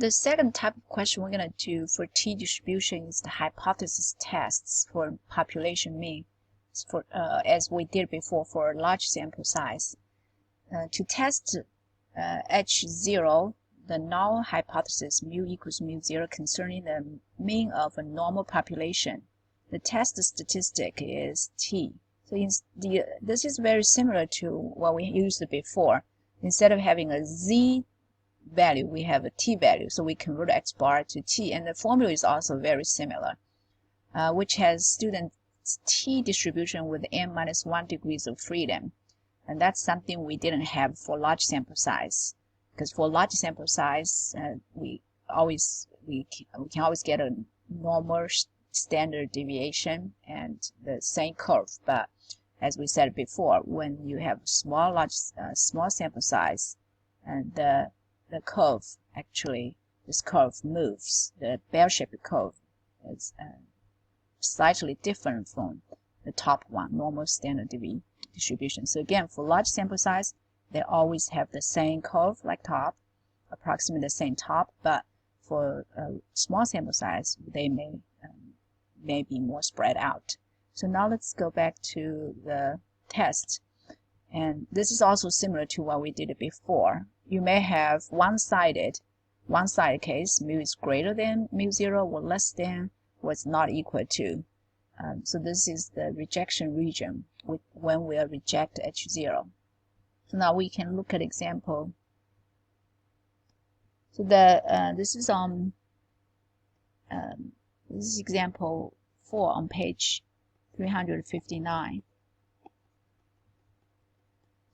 The second type of question we're going to do for t distribution is the hypothesis tests for population mean, as we did before for a large sample size. To test H0, the null hypothesis mu equals mu 0 concerning the mean of a normal population, the test statistic is t. So this is very similar to what we used before. Instead of having a z value, we have a t value, so we convert x bar to t, and the formula is also very similar, which has students t distribution with n minus 1 degrees of freedom, and that's something we didn't have for large sample size, because for large sample size we can always get a normal standard deviation and the same curve. But as we said before, when you have small sample size, and the curve, actually this curve moves, the bell-shaped curve is slightly different from the top one, normal standard distribution. So again, for large sample size, they always have the same curve like top, approximately the same top, but for a small sample size, they may be more spread out. So now let's go back to the test, and this is also similar to what we did before. You may have one-sided case, mu is greater than mu 0 or less than or it's not equal to. So this is the rejection region when we reject H0. So now we can look at example. So this is example 4 on page 359.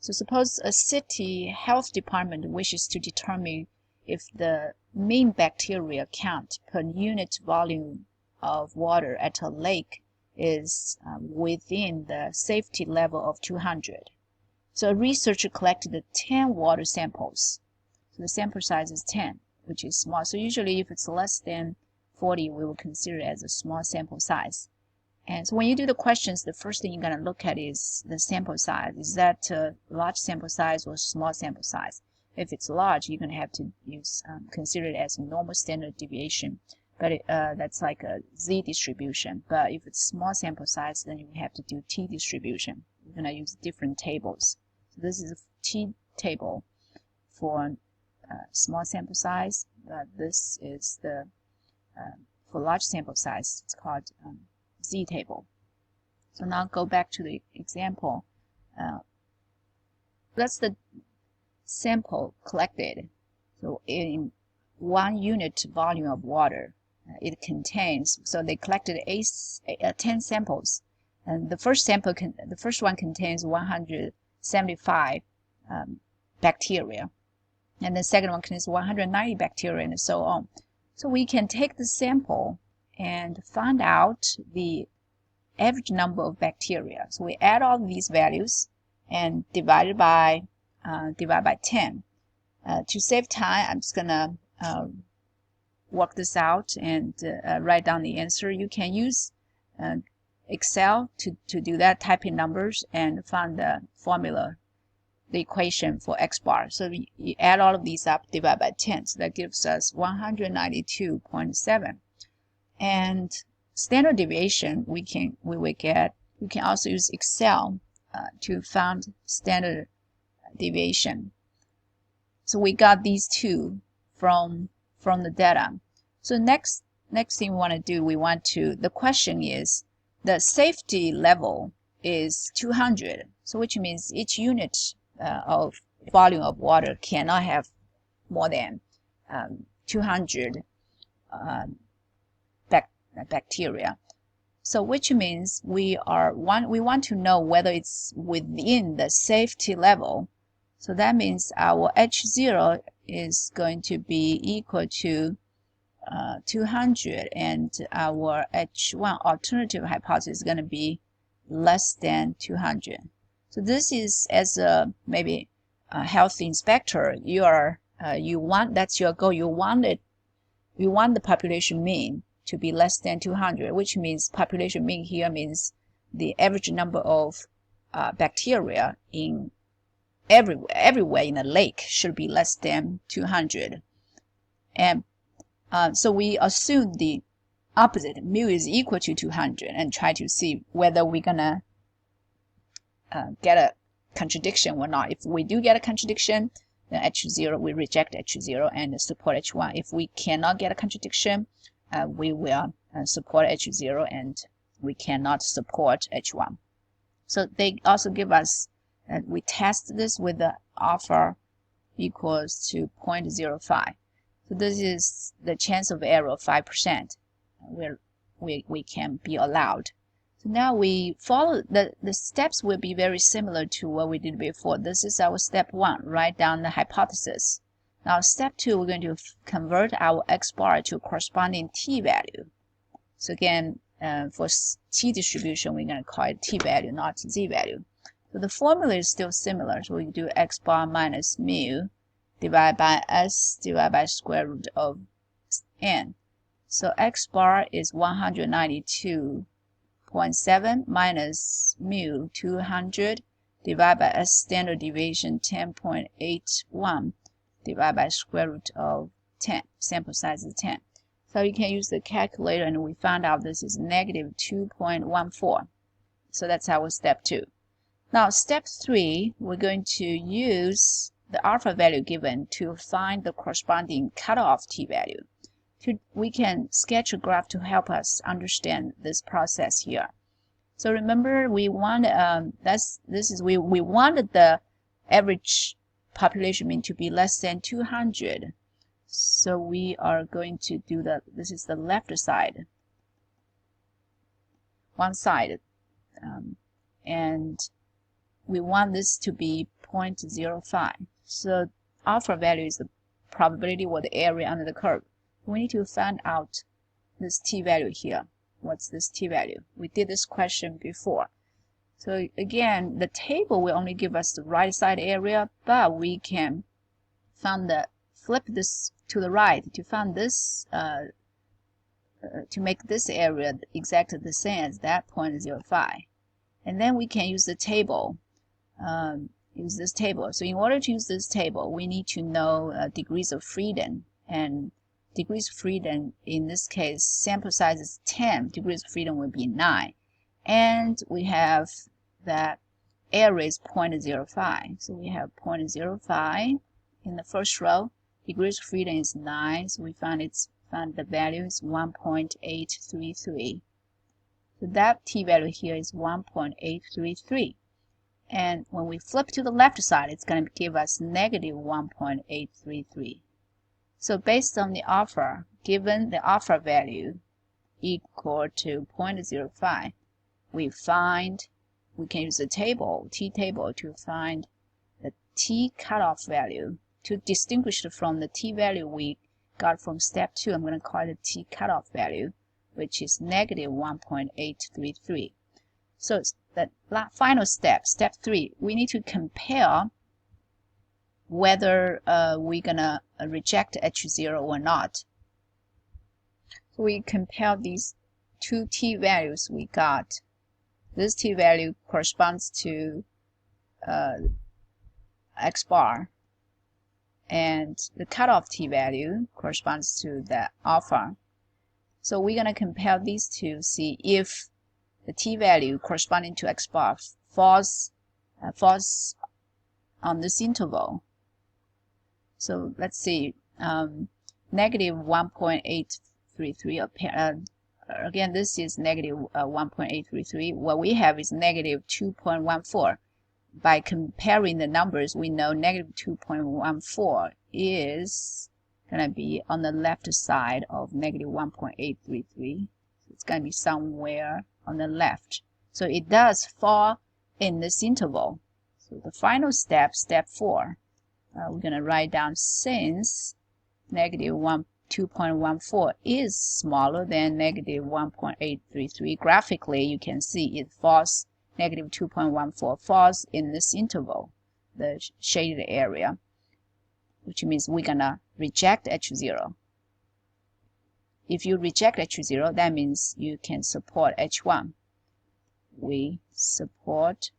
So suppose a city health department wishes to determine if the mean bacteria count per unit volume of water at a lake is within the safety level of 200. So a researcher collected 10 water samples. So the sample size is 10, which is small. So usually if it's less than 40, we will consider it as a small sample size. And so when you do the questions, the first thing you're going to look at is the sample size. Is that a large sample size or small sample size? If it's large, you're going to have to consider it as a normal standard deviation. But that's like a z distribution. But if it's small sample size, then you have to do t distribution. You're going to use different tables. So this is a t table for small sample size. This is the for large sample size. It's called z table. So now go back to the example. That's the sample collected. So in 1 unit volume of water, it contains. So they collected 10 samples, and the first one contains 175 bacteria, and the second one contains 190 bacteria, and so on. So we can take the sample and find out the average number of bacteria. So we add all these values and divide by 10. To save time, I'm just gonna work this out and write down the answer. You can use Excel to do that, type in numbers and find the formula, the equation for x bar. So you add all of these up, divide by 10. So that gives us 192.7. And standard deviation we can also use Excel to find standard deviation. So we got these two from the data. So next thing we want to do, the question is the safety level is 200. So which means each unit of volume of water cannot have more than 200 bacteria. So which means we want to know whether it's within the safety level. So that means our H0 is going to be equal to 200, and our H1 alternative hypothesis is going to be less than 200. So this is, as a maybe a health inspector, that's your goal. You want the population mean to be less than 200, which means population mean here means the average number of bacteria in everywhere in a lake should be less than 200. So we assume the opposite, mu is equal to 200, and try to see whether we're gonna get a contradiction or not. If we do get a contradiction, then H0, we reject H0 and support H1. If we cannot get a contradiction, we will support H0 and we cannot support H1. So they also give us, we test this with the alpha equals to 0.05. So this is the chance of error of 5%, where we can be allowed. So now we follow, the steps will be very similar to what we did before. This is our step 1, write down the hypothesis. Now step 2, we're going to convert our x bar to a corresponding t value. So again, for t distribution, we're going to call it t value, not z value. So the formula is still similar. So we do x bar minus mu divided by s divided by square root of n. So x bar is 192.7 minus mu 200 divided by s standard deviation 10.81 divided by square root of 10. Sample size is 10. So you can use the calculator, and we found out this is negative 2.14. So that's our step 2. Now step 3, we're going to use the alpha value given to find the corresponding cutoff t value. We can sketch a graph to help us understand this process here. So remember, we want we wanted the average population mean to be less than 200. So we are going to do this is the left side, one side, and we want this to be 0.05. So alpha value is the probability or the area under the curve. We need to find out this t value here. What's this t value? We did this question before. So again, the table will only give us the right side area, but we can flip this to the right to find this, to make this area exactly the same as that 0.05. And then we can use the table. So in order to use this table, we need to know degrees of freedom. And degrees of freedom, in this case, sample size is 10. Degrees of freedom will be 9. And we have that area is 0.05. So we have 0.05 in the first row. Degrees of freedom is 9. So we find the value is 1.833. So that t value here is 1.833. And when we flip to the left side, it's going to give us negative 1.833. So based on the alpha, given the alpha value equal to 0.05, we can use the t-table to find the t cutoff value. To distinguish it from the t value we got from step 2, I'm going to call it the t cutoff value, which is negative 1.833. So the final step, step 3, we need to compare whether we're gonna reject H0 or not. So we compare these two t values we got. This t value corresponds to x bar, and the cutoff t value corresponds to the alpha. So we're gonna compare these two, see if the t value corresponding to x bar falls on this interval. So let's see, negative 1.833. Again, this is negative 1.833. What we have is negative 2.14. By comparing the numbers, we know negative 2.14 is going to be on the left side of negative 1.833. It's going to be somewhere on the left. So it does fall in this interval. So the final step, step 4, we're going to write down since negative 2.14 is smaller than negative 1.833. Graphically, you can see it falls, negative 2.14 falls in this interval, the shaded area, which means we're going to reject H0. If you reject H0, that means you can support H1. We support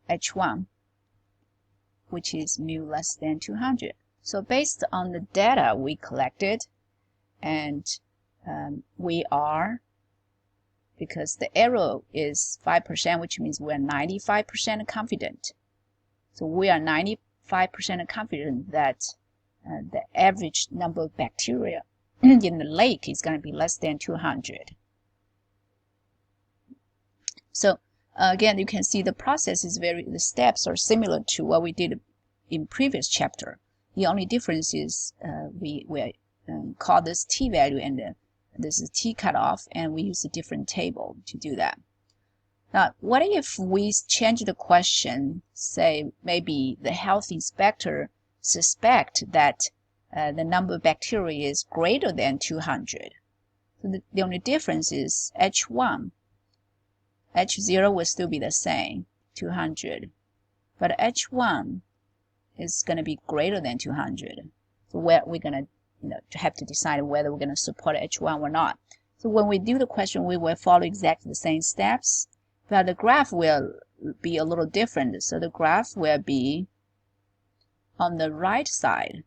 H1, which is mu less than 200. So based on the data we collected, and we are, because the error is 5%, which means we're 95% confident. So we are 95% confident that the average number of bacteria in the lake is going to be less than 200. So again, you can see the process is the steps are similar to what we did in previous chapter. The only difference is we call this t-value, and this is t cutoff, and we use a different table to do that. Now, what if we change the question, say maybe the health inspector suspect that the number of bacteria is greater than 200. So the only difference is H1. H0 will still be the same, 200. But H1 is going to be greater than 200. So we're going to have to decide whether we're going to support H1 or not. So when we do the question, we will follow exactly the same steps, but the graph will be a little different. So the graph will be on the right side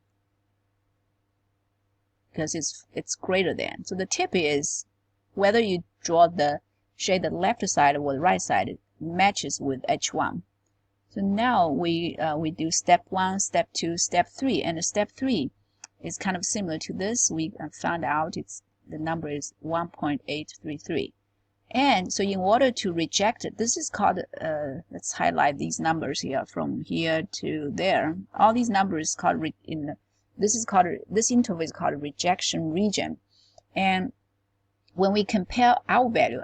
because it's greater than. So the tip is whether you draw the shade the left side or the right side matches with H1. So now we do step 1, step 2, step 3, and step 3 is kind of similar to this. We found out the number is 1.833. And so in order to reject it, this is called, let's highlight these numbers here from here to there. All these numbers called this interval is called rejection region. And when we compare our value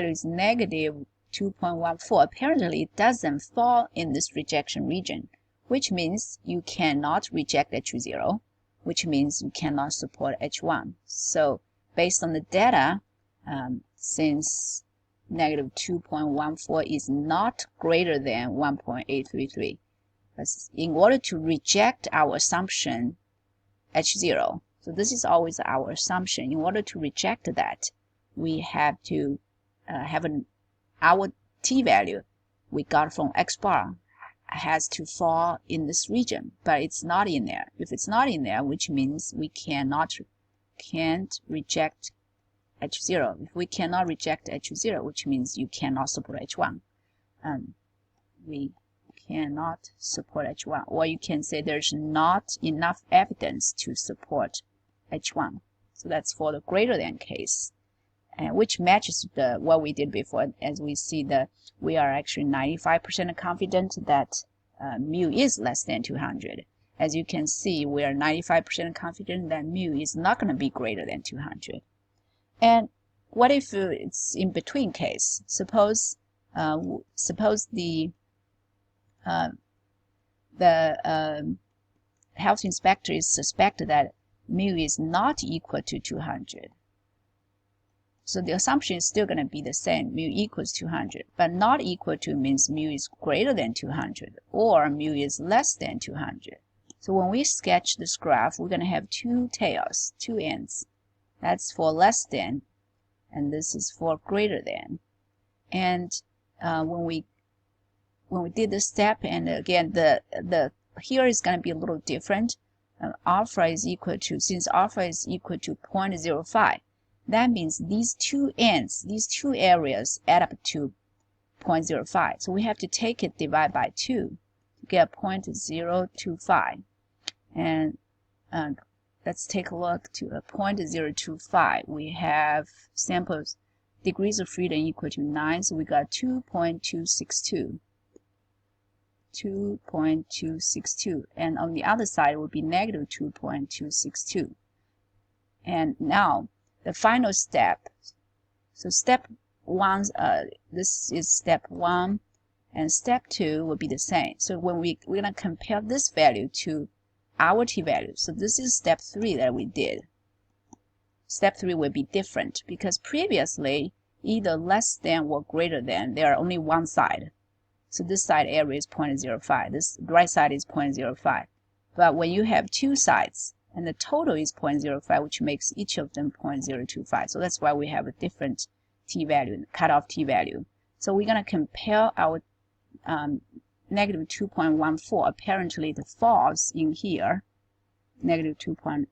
is negative 2.14. Apparently, it doesn't fall in this rejection region, which means you cannot reject H0, which means you cannot support H1. So based on the data, since negative 2.14 is not greater than 1.833, in order to reject our assumption H0, so this is always our assumption. In order to reject that, we have to have our t-value we got from x bar has to fall in this region, but it's not in there. If it's not in there, which means we can't reject H0. If we cannot reject H0, which means you cannot support H1. We cannot support H1, or you can say there's not enough evidence to support H1. So that's for the greater than case, and which matches what we did before. As we see, we are actually 95% confident that mu is less than 200. As you can see, we are 95% confident that mu is not going to be greater than 200. And what if it's in between case? Suppose the health inspector is suspected that mu is not equal to 200. So the assumption is still going to be the same, mu equals 200, but not equal to means mu is greater than 200 or mu is less than 200. So when we sketch this graph, we're going to have two tails, two ends. That's for less than, and this is for greater than. And when we did this step, and again the here is going to be a little different. Alpha is equal to, since alpha is equal to 0.05, that means these two ends, these two areas add up to 0.05. So we have to take it divide by 2 to get 0.025. And let's take a look to a 0.025. We have samples degrees of freedom equal to 9, so we got 2.262. 2.262, and on the other side will be negative 2.262. And now the final step. So step 1, this is step 1, and step 2 will be the same. So when we're going to compare this value to our t-value, so this is step 3 that we did. Step 3 will be different because previously either less than or greater than, there are only one side. So this side area is 0.05. This right side is 0.05. But when you have two sides, and the total is 0.05, which makes each of them 0.025. So that's why we have a different t-value, cutoff t-value. So we're going to compare our negative 2.14. Apparently, it falls in here. negative 2.8.